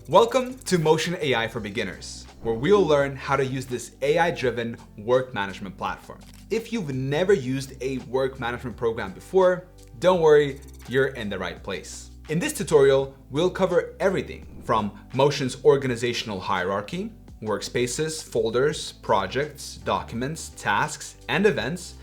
Welcome to Motion AI for Beginners, where we'll learn how to use this AI-driven work management platform. If you've never used a work management program before, don't worry, you're in the right place. In this tutorial, we'll cover everything from Motion's organizational hierarchy, workspaces, folders, projects, documents, tasks, and events,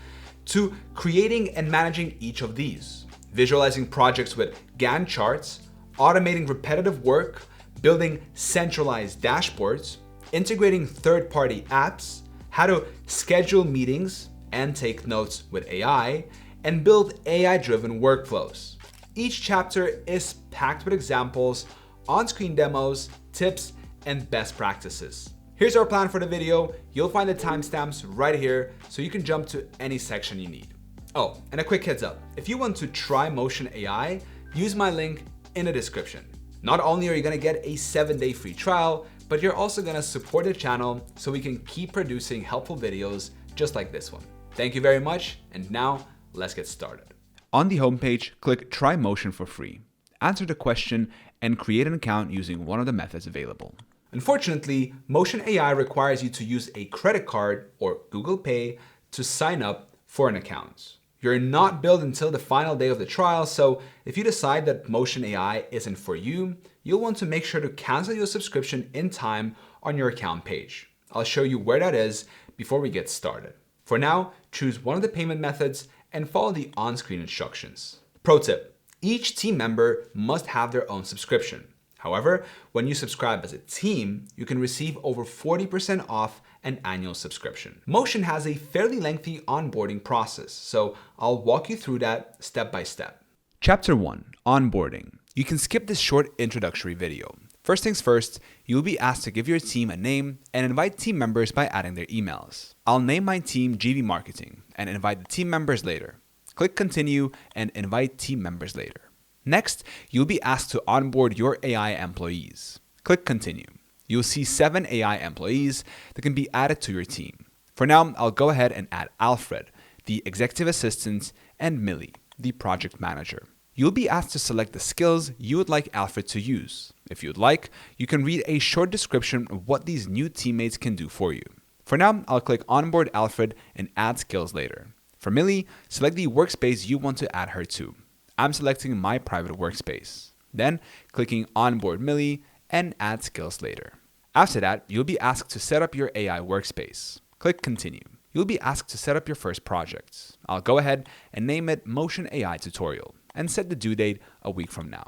to creating and managing each of these, visualizing projects with Gantt charts, automating repetitive work, building centralized dashboards, integrating third-party apps, how to schedule meetings and take notes with AI, and build AI-driven workflows. Each chapter is packed with examples, on-screen demos, tips, and best practices. Here's our plan for the video. You'll find the timestamps right here so you can jump to any section you need. Oh, and a quick heads up. If you want to try Motion AI, use my link in the description. Not only are you gonna get a 7-day free trial, but you're also gonna support the channel so we can keep producing helpful videos just like this one. Thank you very much, and now let's get started. On the homepage, click Try Motion for free. Answer the question and create an account using one of the methods available. Unfortunately, Motion AI requires you to use a credit card or Google Pay to sign up for an account. You're not billed until the final day of the trial, so if you decide that Motion AI isn't for you, you'll want to make sure to cancel your subscription in time on your account page. I'll show you where that is before we get started. For now, choose one of the payment methods and follow the on-screen instructions. Pro tip: each team member must have their own subscription. However, when you subscribe as a team, you can receive over 40% off an annual subscription. Motion has a fairly lengthy onboarding process, so I'll walk you through that step by step. Chapter 1, Onboarding. You can skip this short introductory video. First things first, you'll be asked to give your team a name and invite team members by adding their emails. I'll name my team GV Marketing and invite the team members later. Click Continue and invite team members later. Next, you'll be asked to onboard your AI employees. Click Continue. You'll see 7 AI employees that can be added to your team. For now, I'll go ahead and add Alfred, the executive assistant, and Millie, the project manager. You'll be asked to select the skills you would like Alfred to use. If you'd like, you can read a short description of what these new teammates can do for you. For now, I'll click Onboard Alfred and add skills later. For Millie, select the workspace you want to add her to. I'm selecting my private workspace. Then clicking Onboard Millie and add skills later. After that, you'll be asked to set up your AI workspace. Click Continue. You'll be asked to set up your first project. I'll go ahead and name it Motion AI Tutorial and set the due date a week from now.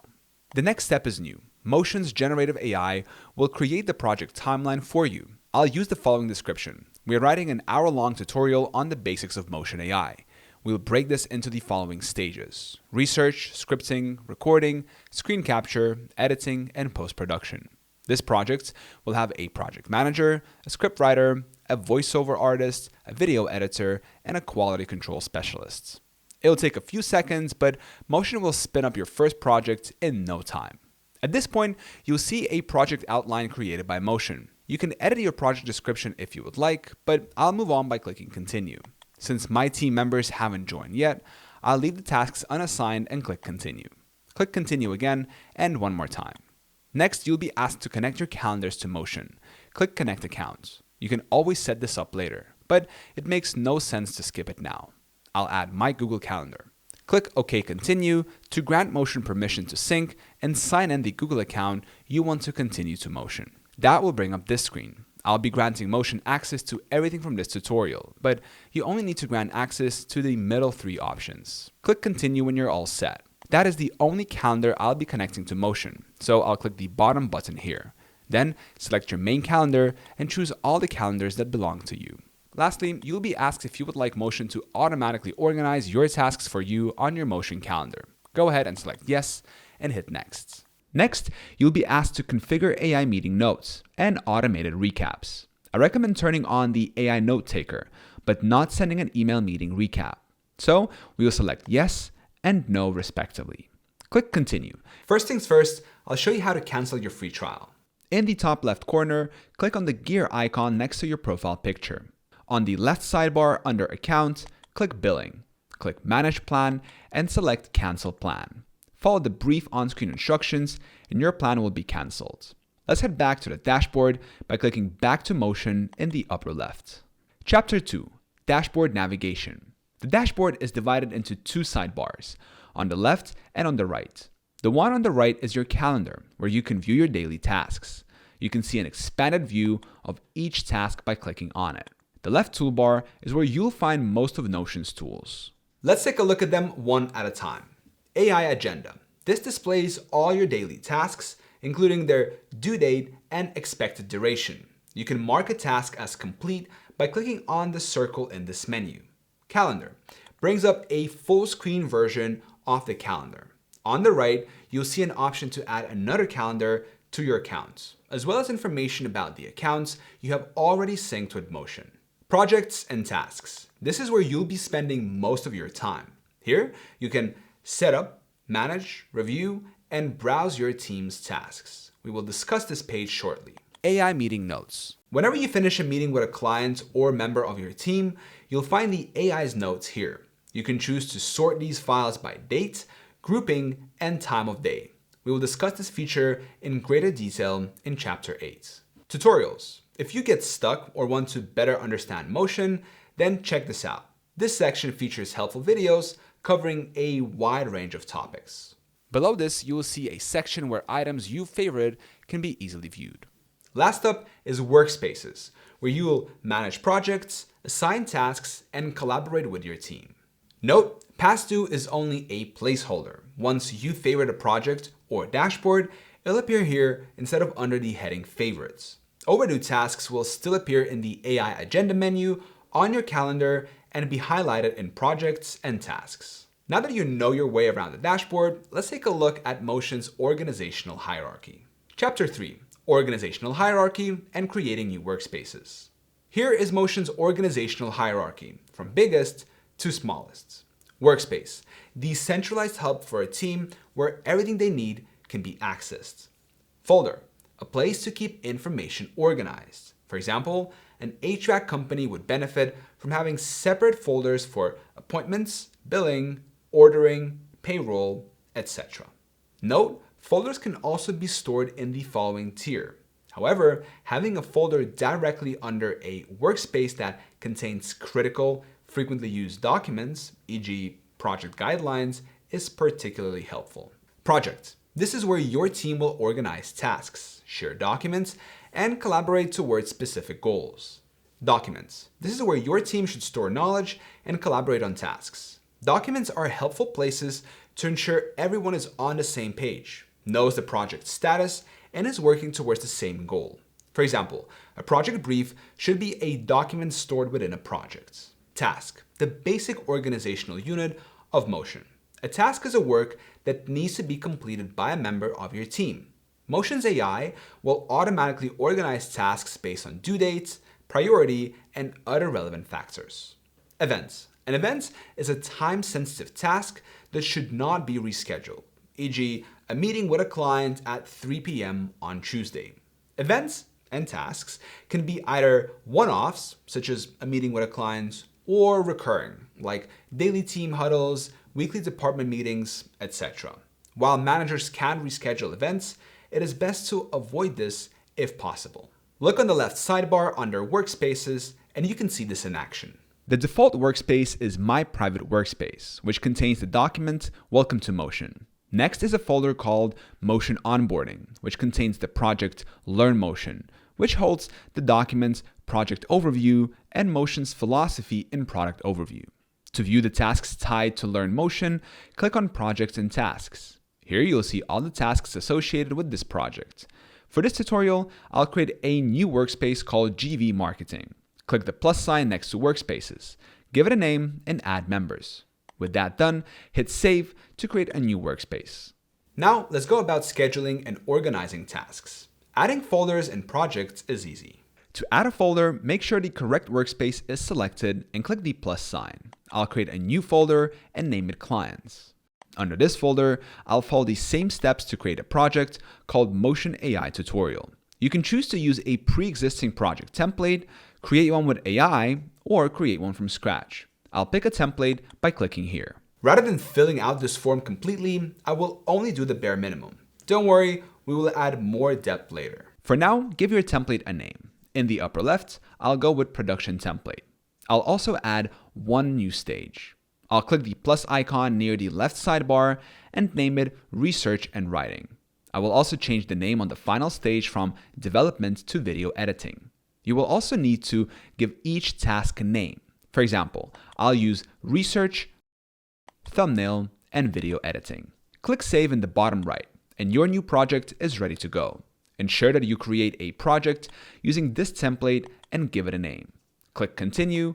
The next step is new. Motion's generative AI will create the project timeline for you. I'll use the following description. We're writing an hour-long tutorial on the basics of Motion AI. We'll break this into the following stages: research, scripting, recording, screen capture, editing, and post-production. This project will have a project manager, a script writer, a voiceover artist, a video editor, and a quality control specialist. It'll take a few seconds, but Motion will spin up your first project in no time. At this point, you'll see a project outline created by Motion. You can edit your project description if you would like, but I'll move on by clicking Continue. Since my team members haven't joined yet, I'll leave the tasks unassigned and click Continue. Click Continue again and one more time. Next, you'll be asked to connect your calendars to Motion. Click Connect Accounts. You can always set this up later, but it makes no sense to skip it now. I'll add my Google Calendar. Click OK Continue to grant Motion permission to sync and sign in the Google account you want to continue to Motion. That will bring up this screen. I'll be granting Motion access to everything from this tutorial, but you only need to grant access to the middle 3 options. Click Continue when you're all set. That is the only calendar I'll be connecting to Motion, so I'll click the bottom button here. Then select your main calendar and choose all the calendars that belong to you. Lastly, you'll be asked if you would like Motion to automatically organize your tasks for you on your Motion calendar. Go ahead and select Yes and hit Next. Next, you'll be asked to configure AI meeting notes and automated recaps. I recommend turning on the AI notetaker, but not sending an email meeting recap. So we will select Yes and No respectively. Click Continue. First things first, I'll show you how to cancel your free trial. In the top left corner, click on the gear icon next to your profile picture. On the left sidebar under Account, click Billing. Click Manage Plan and select Cancel Plan. Follow the brief on-screen instructions and your plan will be canceled. Let's head back to the dashboard by clicking back to motion in the upper left. Chapter 2, Dashboard Navigation. The dashboard is divided into two sidebars, on the left and on the right. The one on the right is your calendar, where you can view your daily tasks. You can see an expanded view of each task by clicking on it. The left toolbar is where you'll find most of Notion's tools. Let's take a look at them one at a time. AI Agenda. This displays all your daily tasks, including their due date and expected duration. You can mark a task as complete by clicking on the circle in this menu. Calendar brings up a full screen version of the calendar. On the right, you'll see an option to add another calendar to your accounts, as well as information about the accounts you have already synced with Motion. Projects and tasks. This is where you'll be spending most of your time. Here, you can set up, manage, review, and browse your team's tasks. We will discuss this page shortly. AI Meeting Notes. Whenever you finish a meeting with a client or member of your team, you'll find the AI's notes here. You can choose to sort these files by date, grouping, and time of day. We will discuss this feature in greater detail in Chapter 8. Tutorials. If you get stuck or want to better understand Motion, then check this out. This section features helpful videos covering a wide range of topics. Below this, you will see a section where items you favored can be easily viewed. Last up is Workspaces, where you will manage projects, assign tasks, and collaborate with your team. Note, past due is only a placeholder. Once you favorite a project or dashboard, it'll appear here instead of under the heading Favorites. Overdue tasks will still appear in the AI Agenda menu on your calendar and be highlighted in projects and tasks. Now that you know your way around the dashboard, let's take a look at Motion's organizational hierarchy. Chapter 3, Organizational Hierarchy and Creating New Workspaces. Here is Motion's organizational hierarchy, from biggest to smallest. Workspace, the centralized hub for a team where everything they need can be accessed. Folder, a place to keep information organized. For example, an HVAC company would benefit from having separate folders for appointments, billing, ordering, payroll, etc. Note, folders can also be stored in the following tier. However, having a folder directly under a workspace that contains critical, frequently used documents, e.g. project guidelines, is particularly helpful. Project. This is where your team will organize tasks, share documents, and collaborate towards specific goals. Documents. This is where your team should store knowledge and collaborate on tasks. Documents are helpful places to ensure everyone is on the same page, knows the project status, and is working towards the same goal. For example, a project brief should be a document stored within a project. Task, the basic organizational unit of Motion. A task is a work that needs to be completed by a member of your team. Motion's AI will automatically organize tasks based on due dates, priority, and other relevant factors. Events. An event is a time-sensitive task that should not be rescheduled, e.g. a meeting with a client at 3 p.m. on Tuesday. Events and tasks can be either one-offs, such as a meeting with a client, or recurring, like daily team huddles, weekly department meetings, etc. While managers can reschedule events, it is best to avoid this if possible. Look on the left sidebar under Workspaces, and you can see this in action. The default workspace is My Private Workspace, which contains the document Welcome to Motion. Next is a folder called Motion Onboarding, which contains the project Learn Motion, which holds the document Project Overview and Motion's philosophy in Product Overview. To view the tasks tied to Learn Motion, click on Projects and Tasks. Here you'll see all the tasks associated with this project. For this tutorial, I'll create a new workspace called GV Marketing. Click the plus sign next to Workspaces, give it a name, and add members. With that done, hit Save to create a new workspace. Now let's go about scheduling and organizing tasks. Adding folders and projects is easy. To add a folder, make sure the correct workspace is selected and click the plus sign. I'll create a new folder and name it Clients. Under this folder, I'll follow the same steps to create a project called Motion AI Tutorial. You can choose to use a pre-existing project template, create one with AI, or create one from scratch. I'll pick a template by clicking here. Rather than filling out this form completely, I will only do the bare minimum. Don't worry, we will add more depth later. For now, give your template a name. In the upper left, I'll go with production template. I'll also add one new stage. I'll click the plus icon near the left sidebar and name it Research and Writing. I will also change the name on the final stage from Development to Video Editing. You will also need to give each task a name. For example, I'll use Research, Thumbnail, and Video Editing. Click Save in the bottom right, and your new project is ready to go. Ensure that you create a project using this template and give it a name. Click Continue,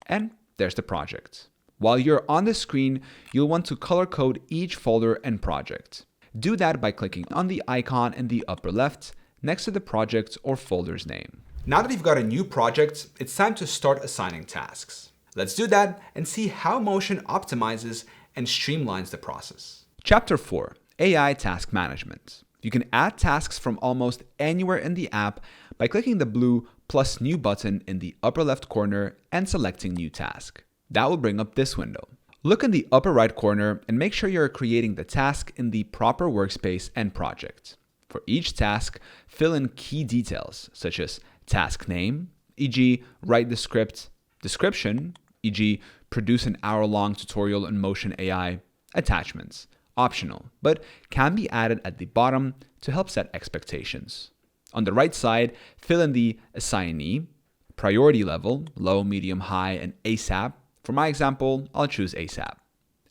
and there's the project. While you're on the screen, you'll want to color code each folder and project. Do that by clicking on the icon in the upper left next to the project or folder's name. Now that you've got a new project, it's time to start assigning tasks. Let's do that and see how Motion optimizes and streamlines the process. Chapter 4, AI Task Management. You can add tasks from almost anywhere in the app by clicking the blue plus new button in the upper left corner and selecting new task. That will bring up this window. Look in the upper right corner and make sure you're creating the task in the proper workspace and project. For each task, fill in key details such as task name, e.g. write the script, description, e.g. produce an hour-long tutorial in Motion AI, attachments, optional, but can be added at the bottom to help set expectations. On the right side, fill in the assignee, priority level, low, medium, high, and ASAP. For my example, I'll choose ASAP.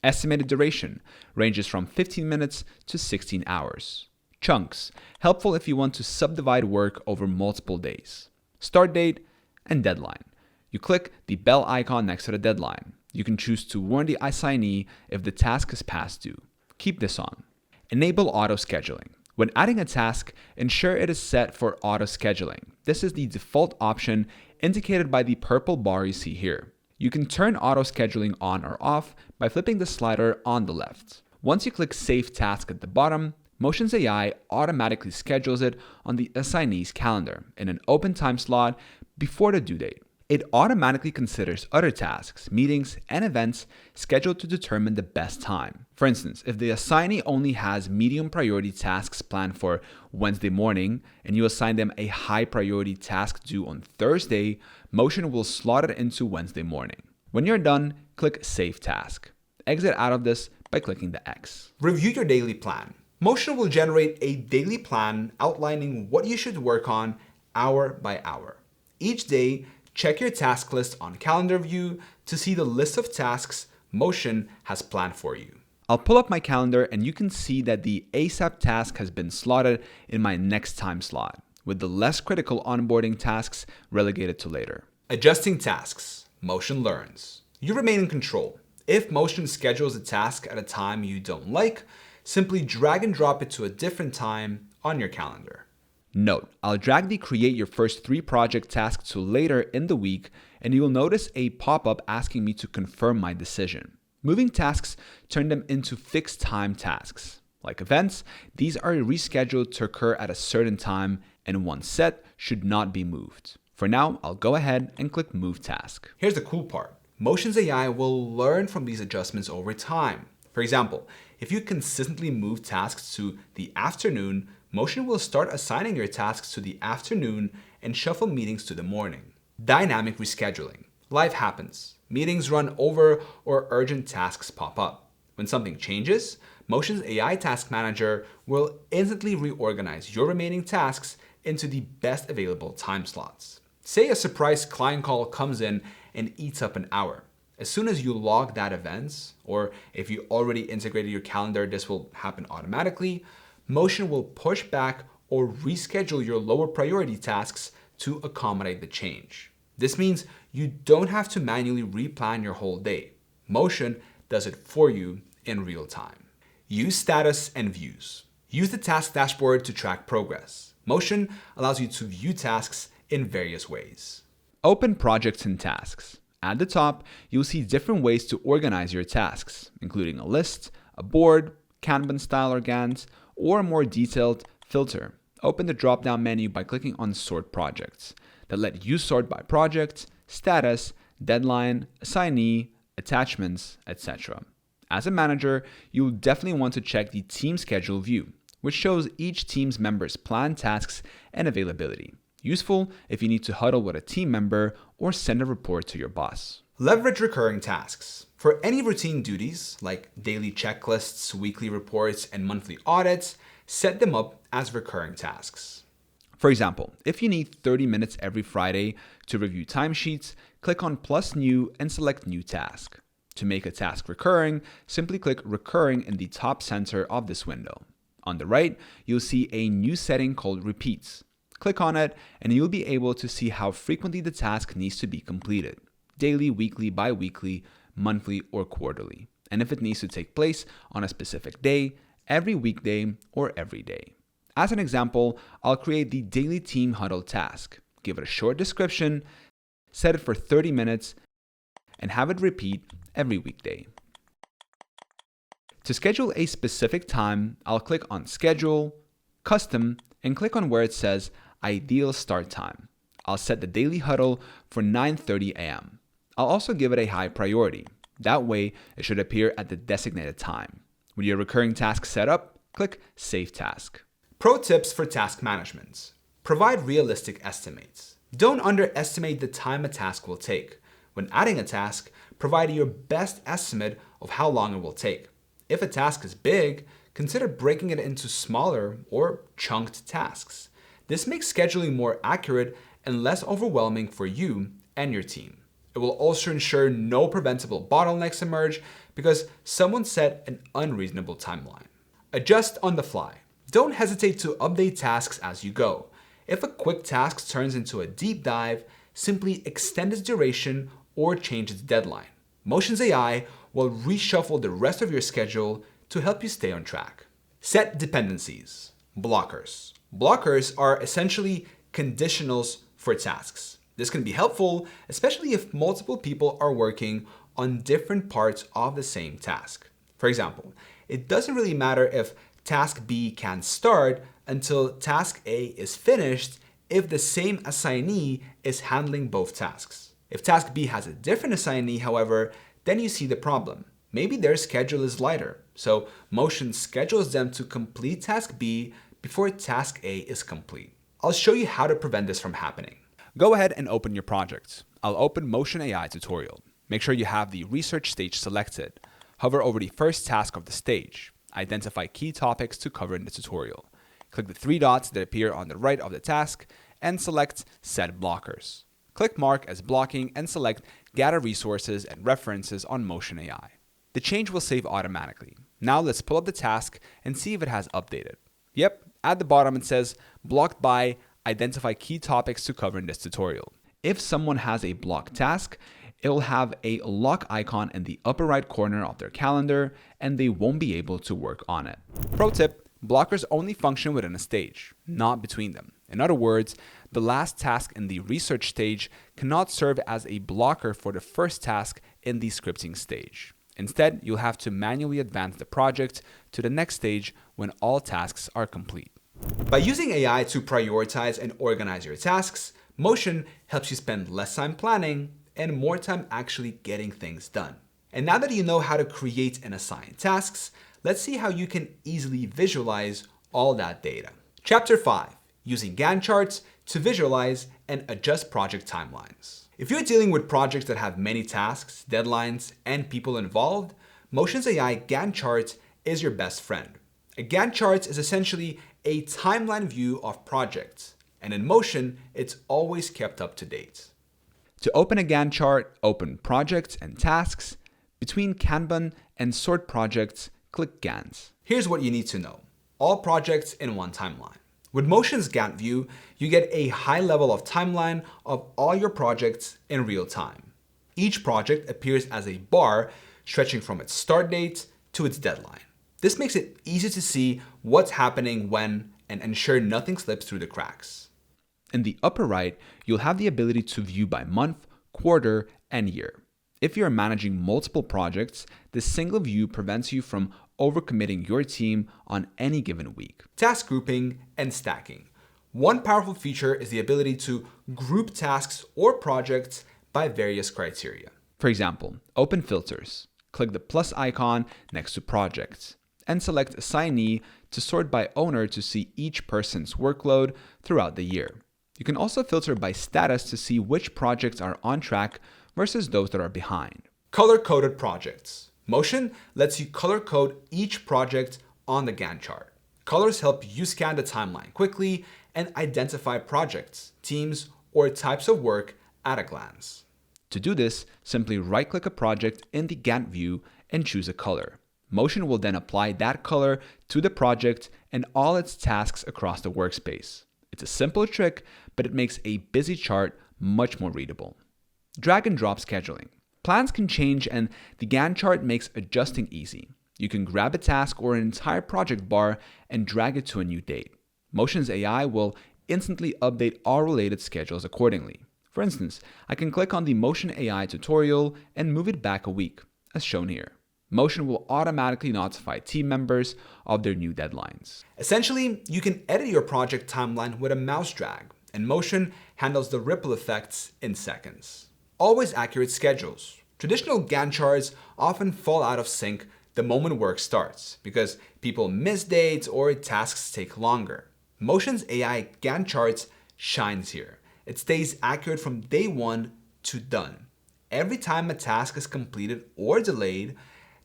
Estimated duration ranges from 15 minutes to 16 hours. Chunks, helpful if you want to subdivide work over multiple days. Start date and deadline. You click the bell icon next to the deadline. You can choose to warn the assignee if the task is past due. Keep this on. Enable auto scheduling. When adding a task, ensure it is set for auto scheduling. This is the default option indicated by the purple bar you see here. You can turn auto scheduling on or off by flipping the slider on the left. Once you click Save Task at the bottom, Motion's AI automatically schedules it on the assignee's calendar in an open time slot before the due date. It automatically considers other tasks, meetings, and events scheduled to determine the best time. For instance, if the assignee only has medium priority tasks planned for Wednesday morning and you assign them a high priority task due on Thursday, Motion will slot it into Wednesday morning. When you're done, click Save Task. Exit out of this by clicking the X. Review your daily plan. Motion will generate a daily plan outlining what you should work on hour by hour. Each day, check your task list on Calendar View to see the list of tasks Motion has planned for you. I'll pull up my calendar and you can see that the ASAP task has been slotted in my next time slot, with the less critical onboarding tasks relegated to later. Adjusting tasks. Motion learns. You remain in control. If Motion schedules a task at a time you don't like, simply drag and drop it to a different time on your calendar. Note, I'll drag the Create Your First 3 project task to later in the week, and you will notice a pop-up asking me to confirm my decision. Moving tasks turn them into fixed time tasks. Like events, these are rescheduled to occur at a certain time, and once set, should not be moved. For now, I'll go ahead and click Move Task. Here's the cool part. Motion's AI will learn from these adjustments over time. For example, if you consistently move tasks to the afternoon, Motion will start assigning your tasks to the afternoon and shuffle meetings to the morning. Dynamic rescheduling. Life happens. Meetings run over or urgent tasks pop up. When something changes, Motion's AI Task Manager will instantly reorganize your remaining tasks into the best available time slots. Say a surprise client call comes in and eats up an hour. As soon as you log that event, or if you already integrated your calendar, this will happen automatically, Motion will push back or reschedule your lower priority tasks to accommodate the change. This means you don't have to manually replan your whole day. Motion does it for you in real time. Use status and views. Use the task dashboard to track progress. Motion allows you to view tasks in various ways. Open projects and tasks. At the top, you'll see different ways to organize your tasks, including a list, a board, Kanban style or Gantt, or a more detailed filter. Open the drop-down menu by clicking on Sort Projects that let you sort by project, status, deadline, assignee, attachments, etc. As a manager, you'll definitely want to check the Team Schedule view. which shows each team's members' planned tasks and availability. Useful if you need to huddle with a team member or send a report to your boss. Leverage recurring tasks. For any routine duties, like daily checklists, weekly reports, and monthly audits, set them up as recurring tasks. For example, if you need 30 minutes every Friday to review timesheets, click on plus new and select new task. To make a task recurring, simply click recurring in the top center of this window. On the right, you'll see a new setting called repeats. Click on it and you'll be able to see how frequently the task needs to be completed. Daily, weekly, bi-weekly, monthly, or quarterly. And if it needs to take place on a specific day, every weekday, or every day. As an example, I'll create the daily team huddle task, give it a short description, set it for 30 minutes, and have it repeat every weekday. To schedule a specific time, I'll click on Schedule, Custom, and click on where it says Ideal Start Time. I'll set the daily huddle for 9:30 a.m. I'll also give it a high priority. That way, it should appear at the designated time. With your recurring task set up, click Save Task. Pro tips for task management. Provide realistic estimates. Don't underestimate the time a task will take. When adding a task, provide your best estimate of how long it will take. If a task is big, consider breaking it into smaller or chunked tasks. This makes scheduling more accurate and less overwhelming for you and your team. It will also ensure no preventable bottlenecks emerge because someone set an unreasonable timeline. Adjust on the fly. Don't hesitate to update tasks as you go. If a quick task turns into a deep dive, simply extend its duration or change its deadline. Motions AI will reshuffle the rest of your schedule to help you stay on track. Set dependencies. Blockers. Blockers are essentially conditionals for tasks. This can be helpful, especially if multiple people are working on different parts of the same task. For example, it doesn't really matter if task B can start until task A is finished if the same assignee is handling both tasks. If task B has a different assignee, however, then you see the problem. Maybe their schedule is lighter, so Motion schedules them to complete task B before task A is complete. I'll show you how to prevent this from happening. Go ahead and open your project. I'll open Motion AI tutorial. Make sure you have the research stage selected. Hover over the first task of the stage. Identify key topics to cover in the tutorial. Click the three dots that appear on the right of the task and select Set Blockers. Click Mark as blocking and select Gather Resources and References on Motion AI. The change will save automatically. Now let's pull up the task and see if it has updated. Yep, at the bottom it says blocked by identify key topics to cover in this tutorial. If someone has a blocked task, it will have a lock icon in the upper right corner of their calendar and they won't be able to work on it. Pro tip, blockers only function within a stage, not between them. In other words, the last task in the research stage cannot serve as a blocker for the first task in the scripting stage. Instead, you'll have to manually advance the project to the next stage when all tasks are complete. By using AI to prioritize and organize your tasks, Motion helps you spend less time planning and more time actually getting things done. And now that you know how to create and assign tasks, let's see how you can easily visualize all that data. Chapter 5, using Gantt charts to visualize and adjust project timelines. If you're dealing with projects that have many tasks, deadlines, and people involved, Motion's AI Gantt chart is your best friend. A Gantt chart is essentially a timeline view of projects, and in Motion, it's always kept up to date. To open a Gantt chart, open Projects and Tasks. Between Kanban and Sort Projects, click Gantt. Here's what you need to know. All projects in one timeline. With Motion's Gantt view, you get a high level of timeline of all your projects in real time. Each project appears as a bar stretching from its start date to its deadline. This makes it easy to see what's happening when and ensure nothing slips through the cracks. In the upper right, you'll have the ability to view by month, quarter, and year. If you're managing multiple projects, this single view prevents you from overcommitting your team on any given week. Task grouping and stacking. One powerful feature is the ability to group tasks or projects by various criteria. For example, open filters. Click the plus icon next to projects and select assignee to sort by owner to see each person's workload throughout the year. You can also filter by status to see which projects are on track versus those that are behind. Color-coded projects. Motion lets you color code each project on the Gantt chart. Colors help you scan the timeline quickly and identify projects, teams, or types of work at a glance. To do this, simply right-click a project in the Gantt view and choose a color. Motion will then apply that color to the project and all its tasks across the workspace. It's a simple trick, but it makes a busy chart much more readable. Drag and drop scheduling. Plans can change and the Gantt chart makes adjusting easy. You can grab a task or an entire project bar and drag it to a new date. Motion's AI will instantly update all related schedules accordingly. For instance, I can click on the Motion AI tutorial and move it back a week, as shown here. Motion will automatically notify team members of their new deadlines. Essentially, you can edit your project timeline with a mouse drag, and Motion handles the ripple effects in seconds. Always accurate schedules. Traditional Gantt charts often fall out of sync the moment work starts because people miss dates or tasks take longer. Motion's AI Gantt charts shines here. It stays accurate from day one to done. Every time a task is completed or delayed,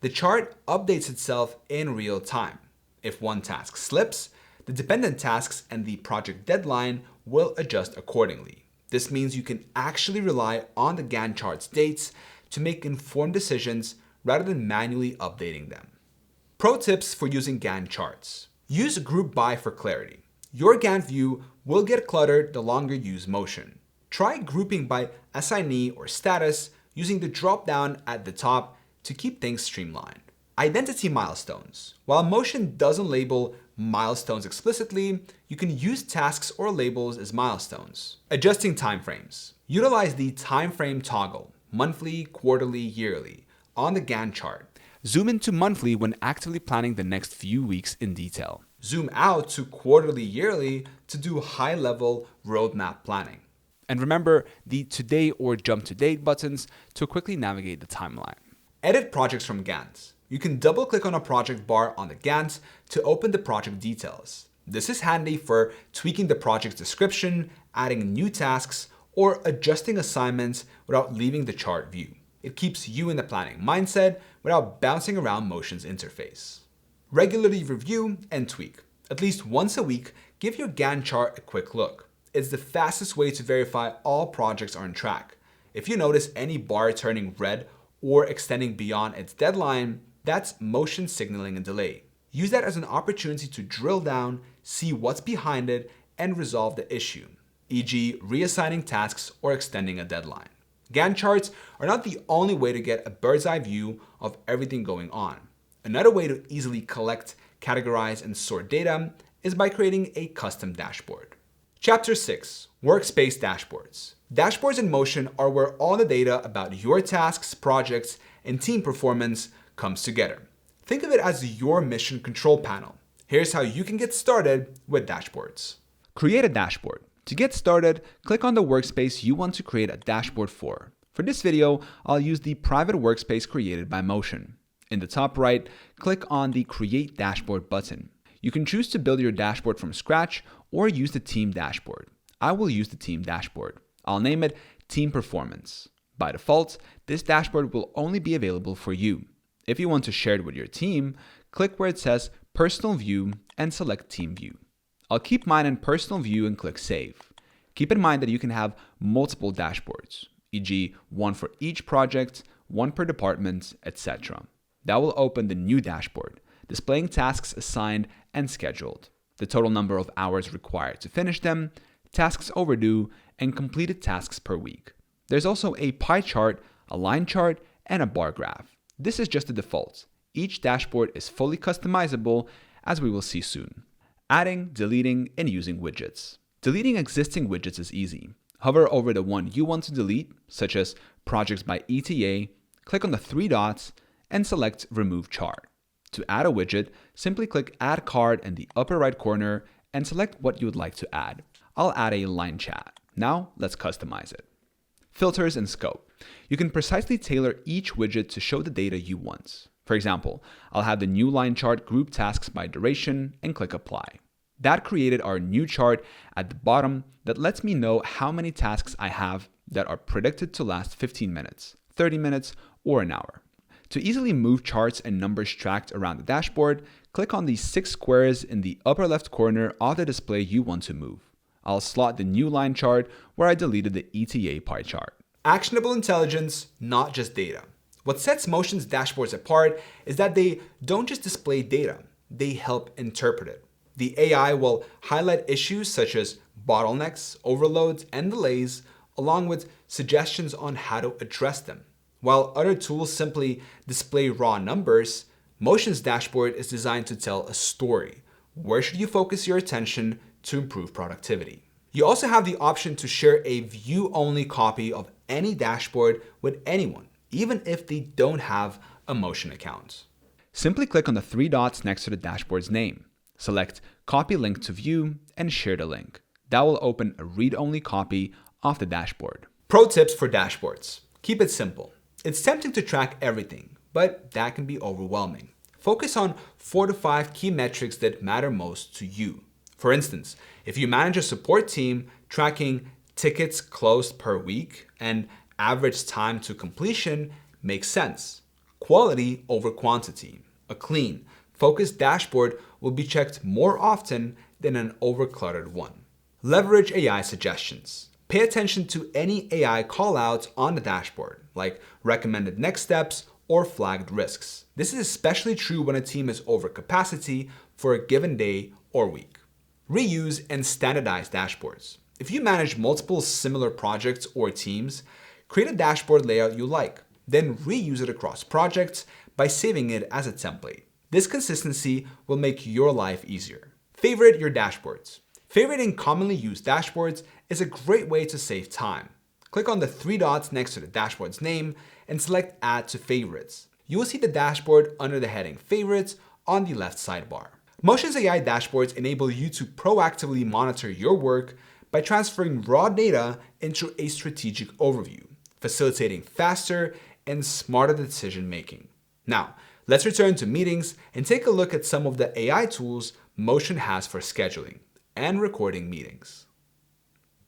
the chart updates itself in real time. If one task slips, the dependent tasks and the project deadline will adjust accordingly. This means you can actually rely on the Gantt chart's dates to make informed decisions rather than manually updating them. Pro tips for using Gantt charts. Use group by for clarity. Your Gantt view will get cluttered the longer you use Motion. Try grouping by assignee or status using the drop-down at the top to keep things streamlined. Identity milestones. While Motion doesn't label milestones explicitly, you can use tasks or labels as milestones. Adjusting timeframes. Utilize the timeframe toggle, monthly, quarterly, yearly, on the Gantt chart. Zoom into monthly when actively planning the next few weeks in detail. Zoom out to quarterly, yearly to do high-level roadmap planning. And remember the Today or Jump to Date buttons to quickly navigate the timeline. Edit projects from Gantt. You can double-click on a project bar on the Gantt to open the project details. This is handy for tweaking the project's description, adding new tasks, or adjusting assignments without leaving the chart view. It keeps you in the planning mindset without bouncing around Motion's interface. Regularly review and tweak. At least once a week, give your Gantt chart a quick look. It's the fastest way to verify all projects are on track. If you notice any bar turning red or extending beyond its deadline, that's Motion signaling a delay. Use that as an opportunity to drill down, see what's behind it, and resolve the issue, e.g. reassigning tasks or extending a deadline. Gantt charts are not the only way to get a bird's eye view of everything going on. Another way to easily collect, categorize, and sort data is by creating a custom dashboard. Chapter 6, Workspace Dashboards. Dashboards in Motion are where all the data about your tasks, projects, and team performance comes together. Think of it as your mission control panel. Here's how you can get started with dashboards. Create a dashboard. To get started, click on the workspace you want to create a dashboard for. For this video, I'll use the private workspace created by Motion. In the top right, click on the Create Dashboard button. You can choose to build your dashboard from scratch or use the team dashboard. I will use the team dashboard. I'll name it Team Performance. By default, this dashboard will only be available for you. If you want to share it with your team, click where it says Personal View and select Team View. I'll keep mine in Personal View and click Save. Keep in mind that you can have multiple dashboards, e.g. one for each project, one per department, etc. That will open the new dashboard, displaying tasks assigned and scheduled, the total number of hours required to finish them, tasks overdue, and completed tasks per week. There's also a pie chart, a line chart, and a bar graph. This is just the default. Each dashboard is fully customizable, as we will see soon. Adding, deleting, and using widgets. Deleting existing widgets is easy. Hover over the one you want to delete, such as Projects by ETA, click on the three dots, and select Remove Chart. To add a widget, simply click Add Card in the upper right corner and select what you would like to add. I'll add a line chat. Now let's customize it. Filters and scope. You can precisely tailor each widget to show the data you want. For example, I'll have the new line chart group tasks by duration and click apply. That created our new chart at the bottom that lets me know how many tasks I have that are predicted to last 15 minutes, 30 minutes, or an hour. To easily move charts and numbers tracked around the dashboard, click on the 6 squares in the upper left corner of the display you want to move. I'll slot the new line chart where I deleted the ETA pie chart. Actionable intelligence, not just data. What sets Motion's dashboards apart is that they don't just display data, they help interpret it. The AI will highlight issues such as bottlenecks, overloads, and delays, along with suggestions on how to address them. While other tools simply display raw numbers, Motion's dashboard is designed to tell a story. Where should you focus your attention to improve productivity? You also have the option to share a view-only copy of any dashboard with anyone, even if they don't have a Motion account. Simply click on the 3 dots next to the dashboard's name. Select Copy Link to View and share the link. That will open a read-only copy of the dashboard. Pro tips for dashboards. Keep it simple. It's tempting to track everything, but that can be overwhelming. Focus on 4 to 5 key metrics that matter most to you. For instance, if you manage a support team, tracking tickets closed per week and average time to completion makes sense. Quality over quantity. A clean, focused dashboard will be checked more often than an overcluttered one. Leverage AI suggestions. Pay attention to any AI callouts on the dashboard, like recommended next steps or flagged risks. This is especially true when a team is over capacity for a given day or week. Reuse and standardize dashboards. If you manage multiple similar projects or teams, create a dashboard layout you like, then reuse it across projects by saving it as a template. This consistency will make your life easier. Favorite your dashboards. Favoriting commonly used dashboards is a great way to save time. Click on the 3 dots next to the dashboard's name and select Add to Favorites. You will see the dashboard under the heading Favorites on the left sidebar. Motion's AI dashboards enable you to proactively monitor your work by transferring raw data into a strategic overview, facilitating faster and smarter decision making. Now, let's return to meetings and take a look at some of the AI tools Motion has for scheduling and recording meetings.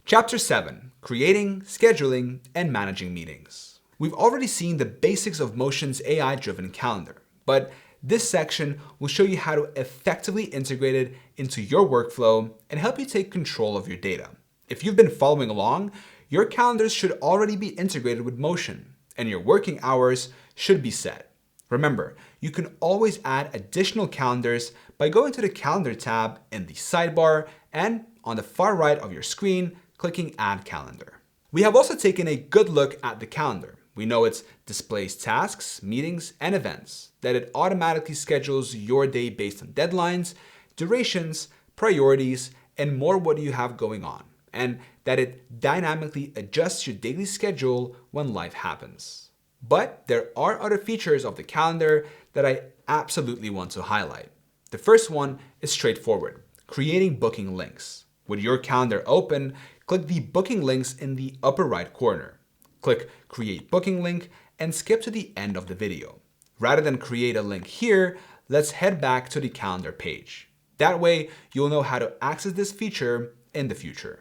Chapter 7, Creating, Scheduling, and Managing Meetings. We've already seen the basics of Motion's AI-driven calendar, but this section will show you how to effectively integrate it into your workflow and help you take control of your data. If you've been following along, your calendars should already be integrated with Motion, and your working hours should be set. Remember, you can always add additional calendars by going to the Calendar tab in the sidebar and on the far right of your screen, clicking Add Calendar. We have also taken a good look at the calendar. We know it displays tasks, meetings, and events, that it automatically schedules your day based on deadlines, durations, priorities, and more what you have going on, and that it dynamically adjusts your daily schedule when life happens. But there are other features of the calendar that I absolutely want to highlight. The first one is straightforward, creating booking links. With your calendar open, click the booking links in the upper right corner. Click Create Booking Link and skip to the end of the video. Rather than create a link here, let's head back to the calendar page. That way, you'll know how to access this feature in the future.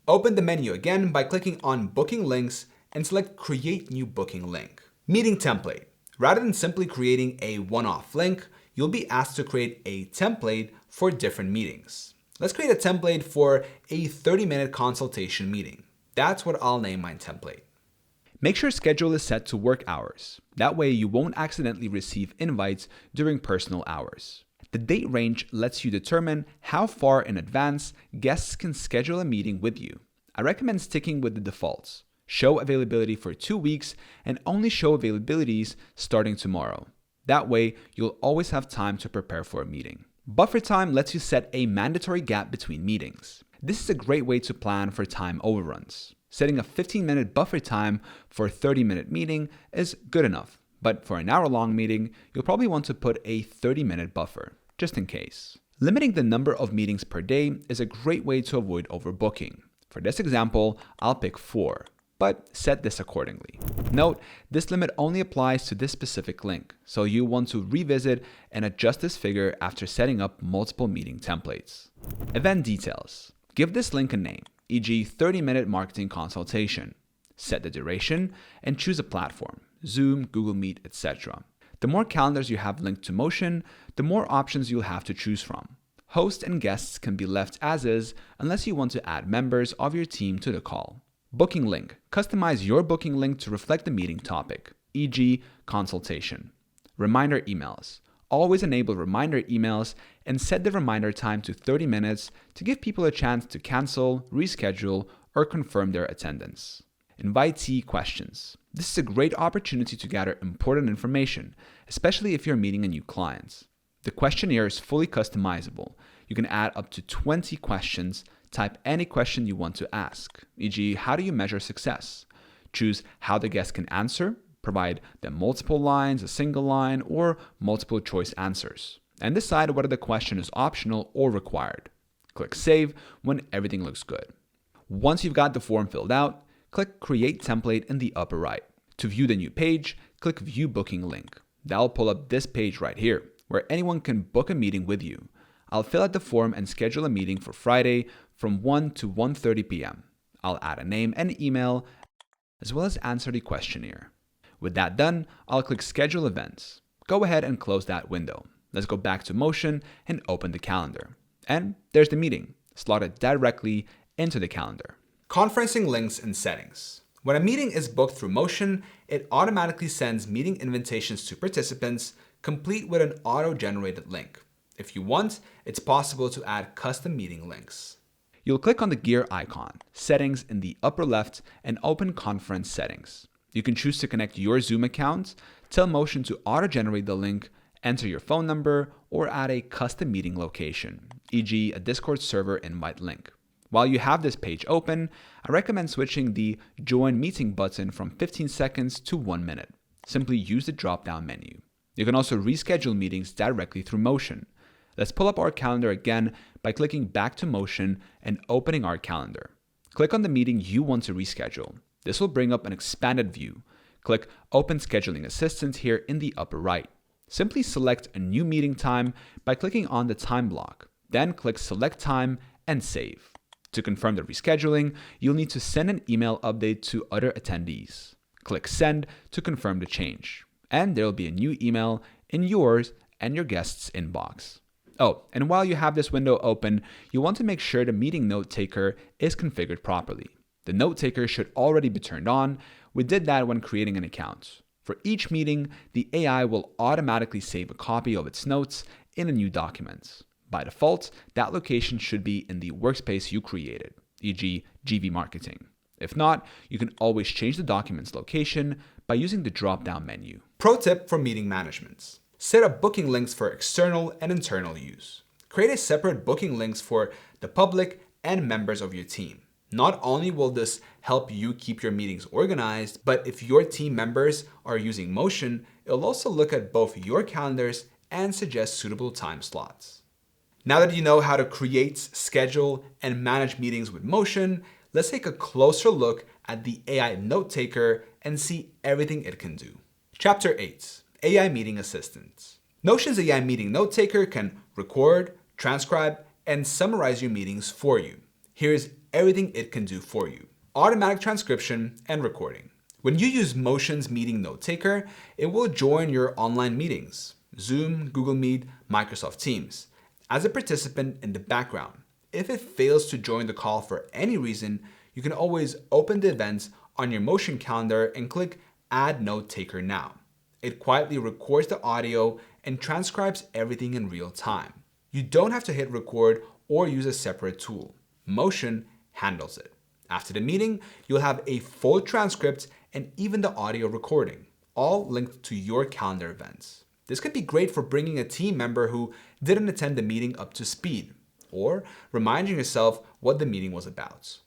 Open the menu again by clicking on Booking Links and select Create New Booking Link. Meeting Template. Rather than simply creating a one-off link, you'll be asked to create a template for different meetings. Let's create a template for a 30-minute consultation meeting. That's what I'll name my template. Make sure schedule is set to work hours. That way you won't accidentally receive invites during personal hours. The date range lets you determine how far in advance guests can schedule a meeting with you. I recommend sticking with the defaults. Show availability for 2 weeks and only show availabilities starting tomorrow. That way, you'll always have time to prepare for a meeting. Buffer time lets you set a mandatory gap between meetings. This is a great way to plan for time overruns. Setting a 15-minute buffer time for a 30-minute meeting is good enough, but for an hour-long meeting, you'll probably want to put a 30-minute buffer, just in case. Limiting the number of meetings per day is a great way to avoid overbooking. For this example, I'll pick 4. but set this accordingly. Note, this limit only applies to this specific link, so you want to revisit and adjust this figure after setting up multiple meeting templates. Event details. Give this link a name, e.g. 30-minute marketing consultation. Set the duration and choose a platform, Zoom, Google Meet, etc. The more calendars you have linked to Motion, the more options you'll have to choose from. Host and guests can be left as is unless you want to add members of your team to the call. Booking link. Customize your booking link to reflect the meeting topic, e.g. consultation. Reminder emails. Always enable reminder emails and set the reminder time to 30 minutes to give people a chance to cancel, reschedule, or confirm their attendance. Invitee questions. This is a great opportunity to gather important information, especially if you're meeting a new client. The questionnaire is fully customizable. You can add up to 20 questions, type any question you want to ask, e.g. how do you measure success? Choose how the guest can answer, provide them multiple lines, a single line, or multiple choice answers, and decide whether the question is optional or required. Click Save when everything looks good. Once you've got the form filled out, click Create Template in the upper right. To view the new page, click View Booking Link. That'll pull up this page right here, where anyone can book a meeting with you. I'll fill out the form and schedule a meeting for Friday from 1 to 1:30 p.m. I'll add a name and email, as well as answer the questionnaire. With that done, I'll click Schedule Events. Go ahead and close that window. Let's go back to Motion and open the calendar. And there's the meeting, slotted directly into the calendar. Conferencing links and settings. When a meeting is booked through Motion, it automatically sends meeting invitations to participants, complete with an auto-generated link. If you want, it's possible to add custom meeting links. You'll click on the gear icon, Settings in the upper left, and open Conference Settings. You can choose to connect your Zoom account, tell Motion to auto-generate the link, enter your phone number, or add a custom meeting location, e.g. a Discord server invite link. While you have this page open, I recommend switching the Join Meeting button from 15 seconds to 1 minute. Simply use the drop-down menu. You can also reschedule meetings directly through Motion. Let's pull up our calendar again by clicking back to Motion and opening our calendar. Click on the meeting you want to reschedule. This will bring up an expanded view. Click Open Scheduling Assistant here in the upper right. Simply select a new meeting time by clicking on the time block. Then click Select Time and Save. To confirm the rescheduling, you'll need to send an email update to other attendees. Click Send to confirm the change. And there will be a new email in yours and your guest's inbox. Oh, and while you have this window open, you want to make sure the meeting note taker is configured properly. The note taker should already be turned on. We did that when creating an account. For each meeting, the AI will automatically save a copy of its notes in a new document. By default, that location should be in the workspace you created, e.g. GV Marketing. If not, you can always change the document's location by using the drop-down menu. Pro tip for meeting management. Set up booking links for external and internal use. Create a separate booking links for the public and members of your team. Not only will this help you keep your meetings organized, but if your team members are using Motion, it'll also look at both your calendars and suggest suitable time slots. Now that you know how to create, schedule, and manage meetings with Motion, let's take a closer look at the AI Note Taker and see everything it can do. Chapter 8, AI Meeting Assistant. Notion's AI Meeting Note Taker can record, transcribe, and summarize your meetings for you. Here's everything it can do for you. Automatic transcription and recording. When you use Motion's Meeting Note Taker, it will join your online meetings, Zoom, Google Meet, Microsoft Teams, as a participant in the background. If it fails to join the call for any reason, you can always open the events on your Motion calendar and click Add Note Taker Now. It quietly records the audio and transcribes everything in real time. You don't have to hit record or use a separate tool. Motion handles it. After the meeting, you'll have a full transcript and even the audio recording, all linked to your calendar events. This could be great for bringing a team member who didn't attend the meeting up to speed, or reminding yourself what the meeting was about.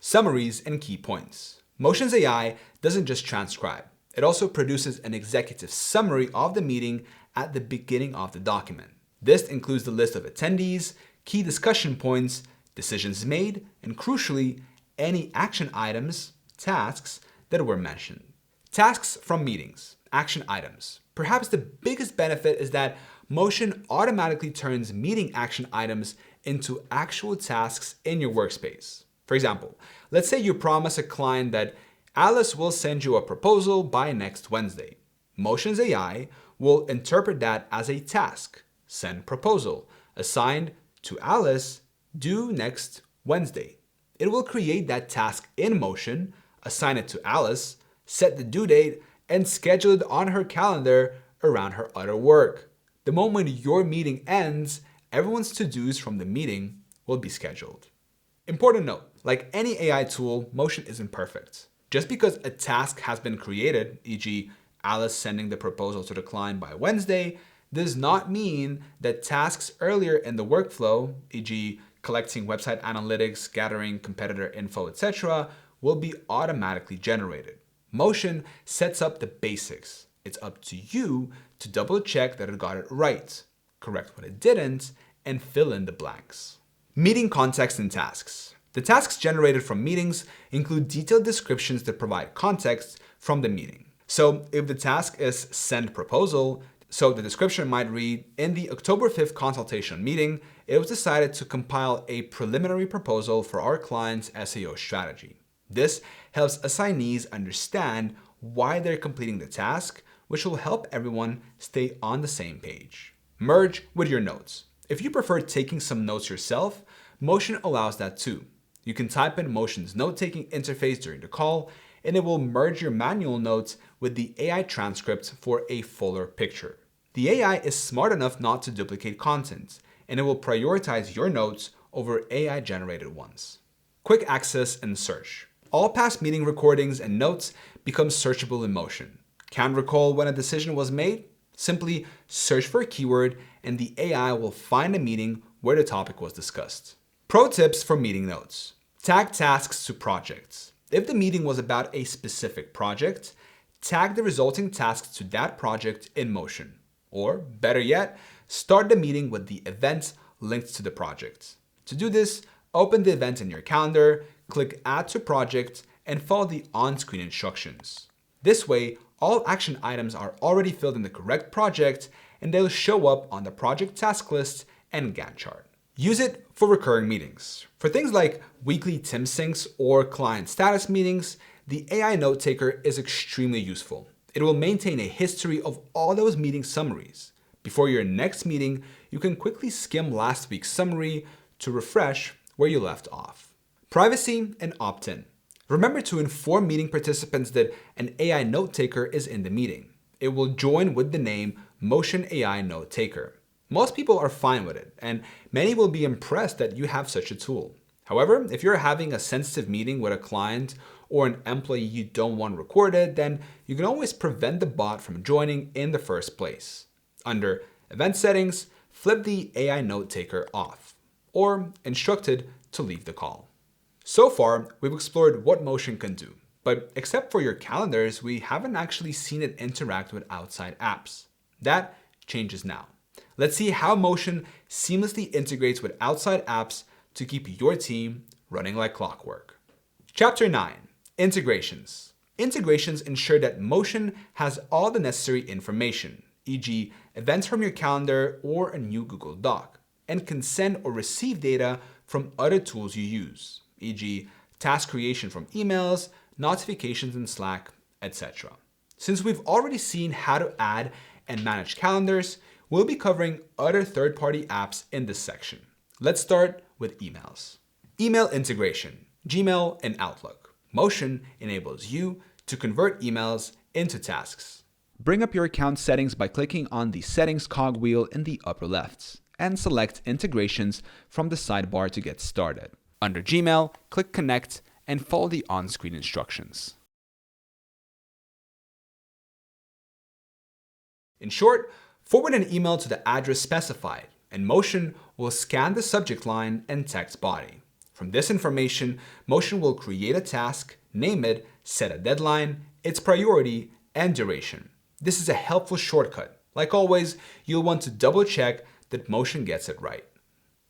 Summaries and key points. Motion's AI doesn't just transcribe. It also produces an executive summary of the meeting at the beginning of the document. This includes the list of attendees, key discussion points, decisions made, and crucially, any action items tasks that were mentioned. Tasks from meetings, action items. Perhaps the biggest benefit is that Motion automatically turns meeting action items into actual tasks in your workspace. For example, let's say you promise a client that Alice will send you a proposal by next Wednesday. Motion's AI will interpret that as a task, send proposal, assigned to Alice, due next Wednesday. It will create that task in Motion, assign it to Alice, set the due date, and schedule it on her calendar around her other work. The moment your meeting ends, everyone's to-dos from the meeting will be scheduled. Important note, like any AI tool, Motion isn't perfect. Just because a task has been created, e.g. Alice sending the proposal to the client by Wednesday, does not mean that tasks earlier in the workflow, e.g. collecting website analytics, gathering competitor info, etc., will be automatically generated. Motion sets up the basics. It's up to you to double check that it got it right, correct what it didn't, and fill in the blanks. Meeting context and tasks. The tasks generated from meetings include detailed descriptions that provide context from the meeting. So if the task is send proposal, so the description might read, in the October 5th consultation meeting, it was decided to compile a preliminary proposal for our client's SEO strategy. This helps assignees understand why they're completing the task, which will help everyone stay on the same page. Merge with your notes. If you prefer taking some notes yourself, Motion allows that too. You can type in Motion's note-taking interface during the call, and it will merge your manual notes with the AI transcript for a fuller picture. The AI is smart enough not to duplicate content, and it will prioritize your notes over AI-generated ones. Quick access and search. All past meeting recordings and notes become searchable in Motion. Can't recall when a decision was made? Simply search for a keyword and the AI will find a meeting where the topic was discussed. Pro tips for meeting notes. Tag tasks to projects. If the meeting was about a specific project, tag the resulting tasks to that project in Motion. Or, better yet, start the meeting with the event linked to the project. To do this, open the event in your calendar, click Add to Project, and follow the on-screen instructions. This way, all action items are already filled in the correct project, and they'll show up on the project task list and Gantt chart. Use it for recurring meetings. For things like weekly team syncs or client status meetings, the AI note taker is extremely useful. It will maintain a history of all those meeting summaries. Before your next meeting, you can quickly skim last week's summary to refresh where you left off. Privacy and opt-in. Remember to inform meeting participants that an AI note taker is in the meeting. It will join with the name Motion AI Note Taker. Most people are fine with it, and many will be impressed that you have such a tool. However, if you're having a sensitive meeting with a client or an employee you don't want recorded, then you can always prevent the bot from joining in the first place. Under Event Settings, flip the AI Note Taker off, or instructed to leave the call. So far, we've explored what Motion can do, but except for your calendars, we haven't actually seen it interact with outside apps. That changes now. Let's see how Motion seamlessly integrates with outside apps to keep your team running like clockwork. Chapter 9, Integrations. Integrations ensure that Motion has all the necessary information, e.g. events from your calendar or a new Google Doc, and can send or receive data from other tools you use, e.g. task creation from emails, notifications in Slack, etc. Since we've already seen how to add and manage calendars, we'll be covering other third-party apps in this section. Let's start with emails. Email integration, Gmail and Outlook. Motion enables you to convert emails into tasks. Bring up your account settings by clicking on the settings cogwheel in the upper left and select integrations from the sidebar to get started. Under Gmail, click Connect and follow the on-screen instructions. In short, forward an email to the address specified, and Motion will scan the subject line and text body. From this information, Motion will create a task, name it, set a deadline, its priority, and duration. This is a helpful shortcut. Like always, you'll want to double check that Motion gets it right.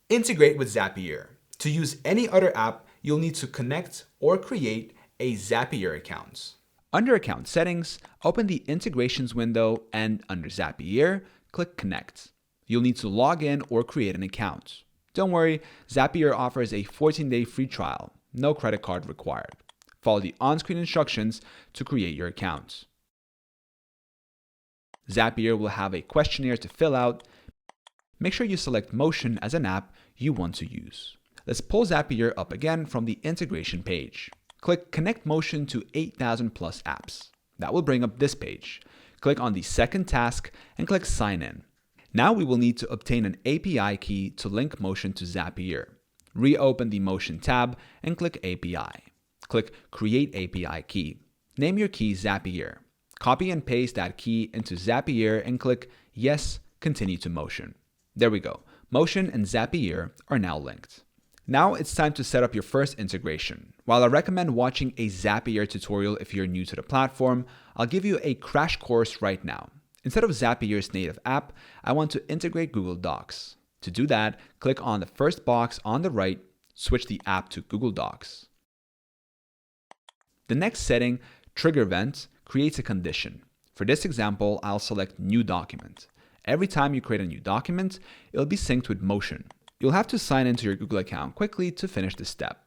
Integrate with Zapier. To use any other app, you'll need to connect or create a Zapier account. Under Account Settings, open the Integrations window and under Zapier, click Connect. You'll need to log in or create an account. Don't worry, Zapier offers a 14-day free trial, no credit card required. Follow the on-screen instructions to create your account. Zapier will have a questionnaire to fill out. Make sure you select Motion as an app you want to use. Let's pull Zapier up again from the integration page. Click Connect Motion to 8,000 plus apps. That will bring up this page. Click on the second task and click Sign In. Now we will need to obtain an API key to link Motion to Zapier. Reopen the Motion tab and click API. Click Create API Key. Name your key Zapier. Copy and paste that key into Zapier and click Yes, Continue to Motion. There we go. Motion and Zapier are now linked. Now it's time to set up your first integration. While I recommend watching a Zapier tutorial if you're new to the platform, I'll give you a crash course right now. Instead of Zapier's native app, I want to integrate Google Docs. To do that, click on the first box on the right, switch the app to Google Docs. The next setting, Trigger Event, creates a condition. For this example, I'll select New Document. Every time you create a new document, it'll be synced with Motion. You'll have to sign into your Google account quickly to finish this step.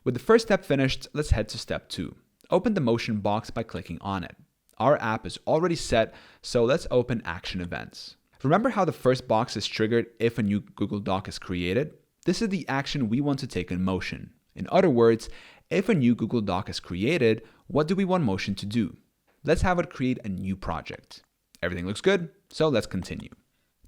With the first step finished, let's head to step 2. Open the Motion box by clicking on it. Our app is already set, so let's open Action Events. Remember how the first box is triggered if a new Google Doc is created? This is the action we want to take in Motion. In other words, if a new Google Doc is created, what do we want Motion to do? Let's have it create a new project. Everything looks good, so let's continue.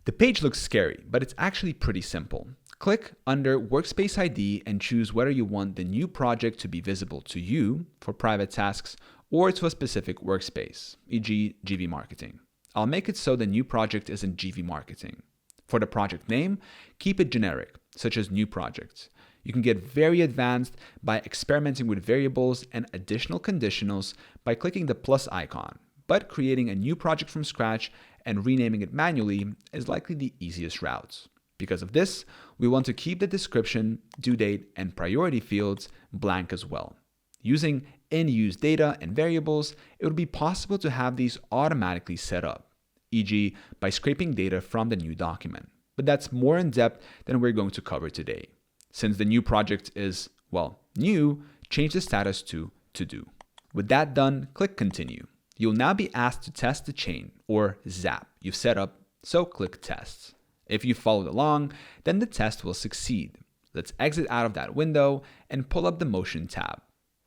The page looks scary, but it's actually pretty simple. Click under Workspace ID and choose whether you want the new project to be visible to you for private tasks or to a specific workspace, e.g. GV Marketing. I'll make it so the new project is in GV Marketing. For the project name, keep it generic, such as New Project. You can get very advanced by experimenting with variables and additional conditionals by clicking the plus icon, but creating a new project from scratch and renaming it manually is likely the easiest route. Because of this, we want to keep the description, due date, and priority fields blank as well. Using in-use data and variables, it would be possible to have these automatically set up, e.g. by scraping data from the new document. But that's more in depth than we're going to cover today. Since the new project is, well, new, change the status to do. With that done, click Continue. You'll now be asked to test the chain, or ZAP, you've set up, so click Test. If you followed along, then the test will succeed. Let's exit out of that window and pull up the Motion tab.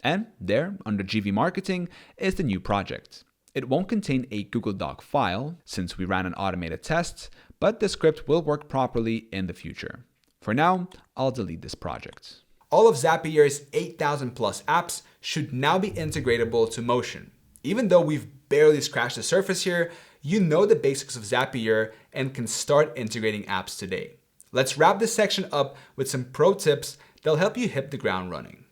And there, under GV Marketing, is the new project. It won't contain a Google Doc file, since we ran an automated test, but the script will work properly in the future. For now, I'll delete this project. All of Zapier's 8,000 plus apps should now be integratable to Motion. Even though we've barely scratched the surface here, you know the basics of Zapier and can start integrating apps today. Let's wrap this section up with some pro tips that'll help you hit the ground running.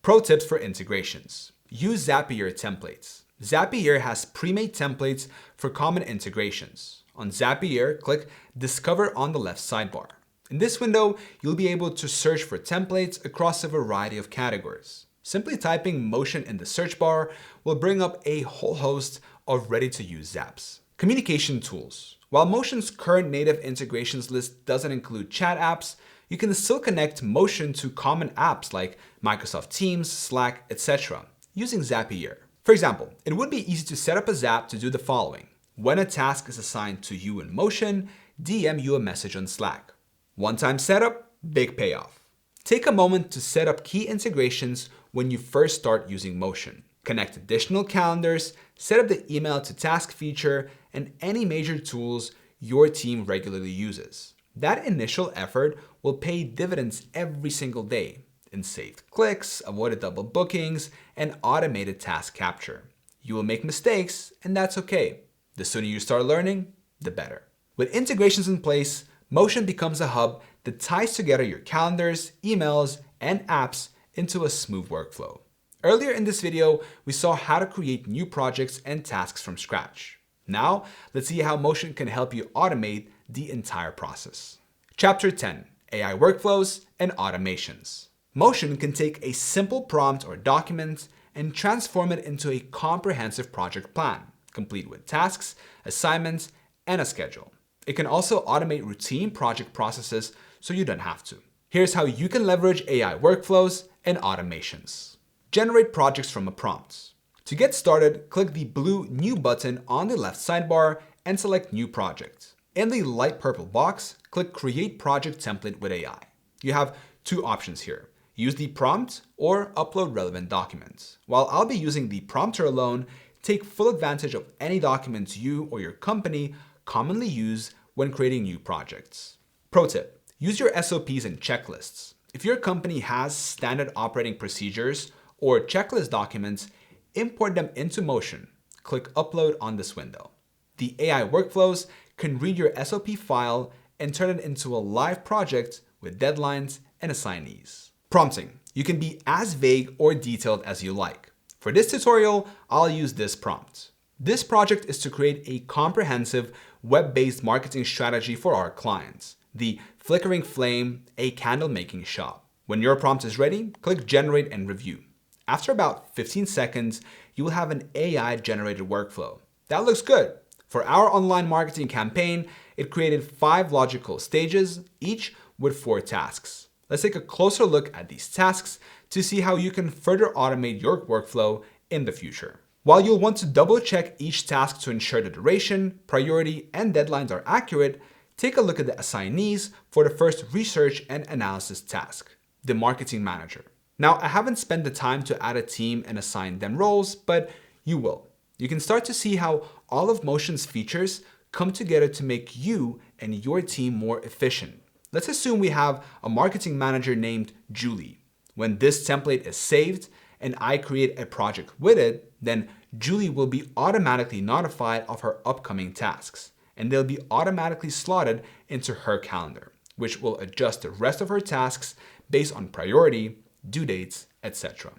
Pro tips for integrations. Use Zapier templates. Zapier has pre-made templates for common integrations. On Zapier, click Discover on the left sidebar. In this window, you'll be able to search for templates across a variety of categories. Simply typing Motion in the search bar will bring up a whole host of ready-to-use apps. Communication tools. While Motion's current native integrations list doesn't include chat apps, you can still connect Motion to common apps like Microsoft Teams, Slack, etc. using Zapier. For example, it would be easy to set up a Zap to do the following. When a task is assigned to you in Motion, DM you a message on Slack. One-time setup, big payoff. Take a moment to set up key integrations when you first start using Motion. Connect additional calendars, set up the email to task feature, and any major tools your team regularly uses. That initial effort will pay dividends every single day in saved clicks, avoided double bookings, and automated task capture. You will make mistakes, and that's okay. The sooner you start learning, the better. With integrations in place, Motion becomes a hub that ties together your calendars, emails, and apps into a smooth workflow. Earlier in this video, we saw how to create new projects and tasks from scratch. Now, let's see how Motion can help you automate the entire process. Chapter 10, AI Workflows and Automations. Motion can take a simple prompt or document and transform it into a comprehensive project plan, complete with tasks, assignments, and a schedule. It can also automate routine project processes so you don't have to. Here's how you can leverage AI workflows and automations. Generate projects from a prompt. To get started, click the blue New button on the left sidebar and select New Project. In the light purple box, click Create Project Template with AI. You have two options here. Use the prompt or upload relevant documents. While I'll be using the prompter alone, take full advantage of any documents you or your company commonly use when creating new projects. Pro tip, use your SOPs and checklists. If your company has standard operating procedures or checklist documents, import them into Motion. Click Upload on this window. The AI workflows can read your SOP file and turn it into a live project with deadlines and assignees. Prompting. You can be as vague or detailed as you like. For this tutorial, I'll use this prompt. This project is to create a comprehensive web-based marketing strategy for our clients, the Flickering Flame, a candle making shop. When your prompt is ready, click Generate and Review. After about 15 seconds, you will have an AI-generated workflow. That looks good. For our online marketing campaign, it created 5 logical stages, each with 4 tasks. Let's take a closer look at these tasks to see how you can further automate your workflow in the future. While you'll want to double check each task to ensure the duration, priority, and deadlines are accurate, take a look at the assignees for the first research and analysis task, the marketing manager. Now, I haven't spent the time to add a team and assign them roles, but you will. You can start to see how all of Motion's features come together to make you and your team more efficient. Let's assume we have a marketing manager named Julie. When this template is saved and I create a project with it, then Julie will be automatically notified of her upcoming tasks, and they'll be automatically slotted into her calendar, which will adjust the rest of her tasks based on priority, due dates, etc.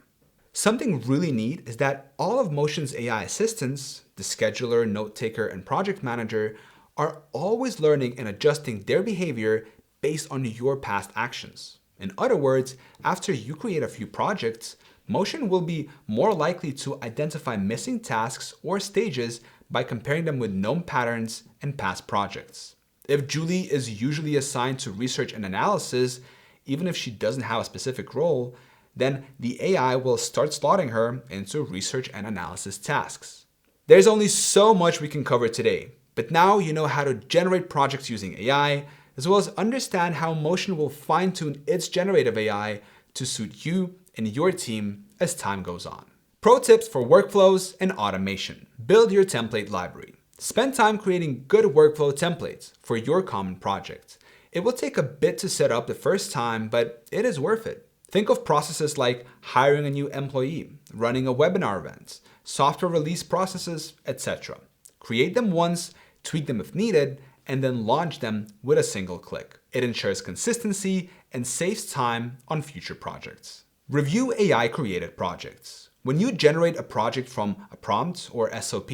Something really neat is that all of Motion's AI assistants, the scheduler, note taker, and project manager, are always learning and adjusting their behavior based on your past actions. In other words, after you create a few projects, Motion will be more likely to identify missing tasks or stages by comparing them with known patterns and past projects. If Julie is usually assigned to research and analysis, even if she doesn't have a specific role, then the AI will start slotting her into research and analysis tasks. There's only so much we can cover today, but now you know how to generate projects using AI, as well as understand how Motion will fine-tune its generative AI to suit you and your team as time goes on. Pro tips for workflows and automation. Build your template library. Spend time creating good workflow templates for your common projects. It will take a bit to set up the first time, but it is worth it. Think of processes like hiring a new employee, running a webinar event, software release processes, etc. Create them once, tweak them if needed, and then launch them with a single click. It ensures consistency and saves time on future projects. Review AI-created projects. When you generate a project from a prompt or SOP,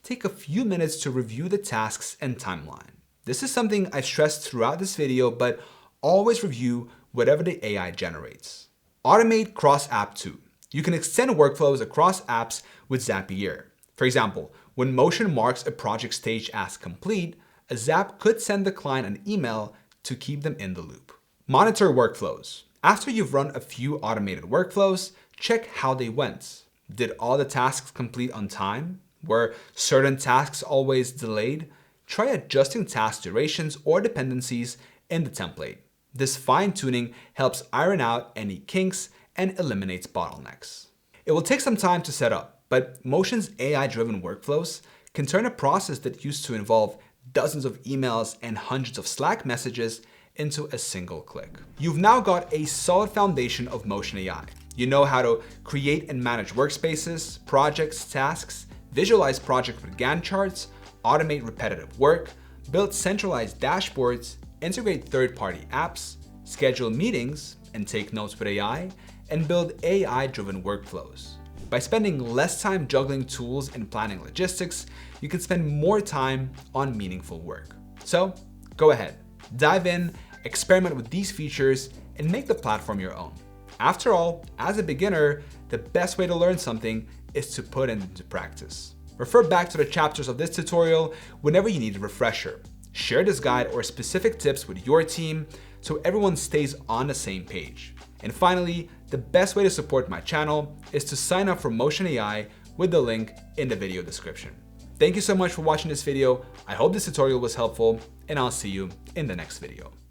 take a few minutes to review the tasks and timeline. This is something I've stressed throughout this video, but always review whatever the AI generates. Automate cross-app too. You can extend workflows across apps with Zapier. For example, when Motion marks a project stage as complete, a Zap could send the client an email to keep them in the loop. Monitor workflows. After you've run a few automated workflows, check how they went. Did all the tasks complete on time? Were certain tasks always delayed? Try adjusting task durations or dependencies in the template. This fine-tuning helps iron out any kinks and eliminates bottlenecks. It will take some time to set up, but Motion's AI-driven workflows can turn a process that used to involve dozens of emails and hundreds of Slack messages into a single click. You've now got a solid foundation of Motion AI. You know how to create and manage workspaces, projects, tasks, visualize projects with Gantt charts, automate repetitive work, build centralized dashboards, integrate third-party apps, schedule meetings and take notes with AI, and build AI-driven workflows. By spending less time juggling tools and planning logistics, you can spend more time on meaningful work. So go ahead, dive in, experiment with these features, and make the platform your own. After all, as a beginner, the best way to learn something is to put it into practice. Refer back to the chapters of this tutorial whenever you need a refresher. Share this guide or specific tips with your team so everyone stays on the same page. And finally, the best way to support my channel is to sign up for Motion AI with the link in the video description. Thank you so much for watching this video. I hope this tutorial was helpful, and I'll see you in the next video.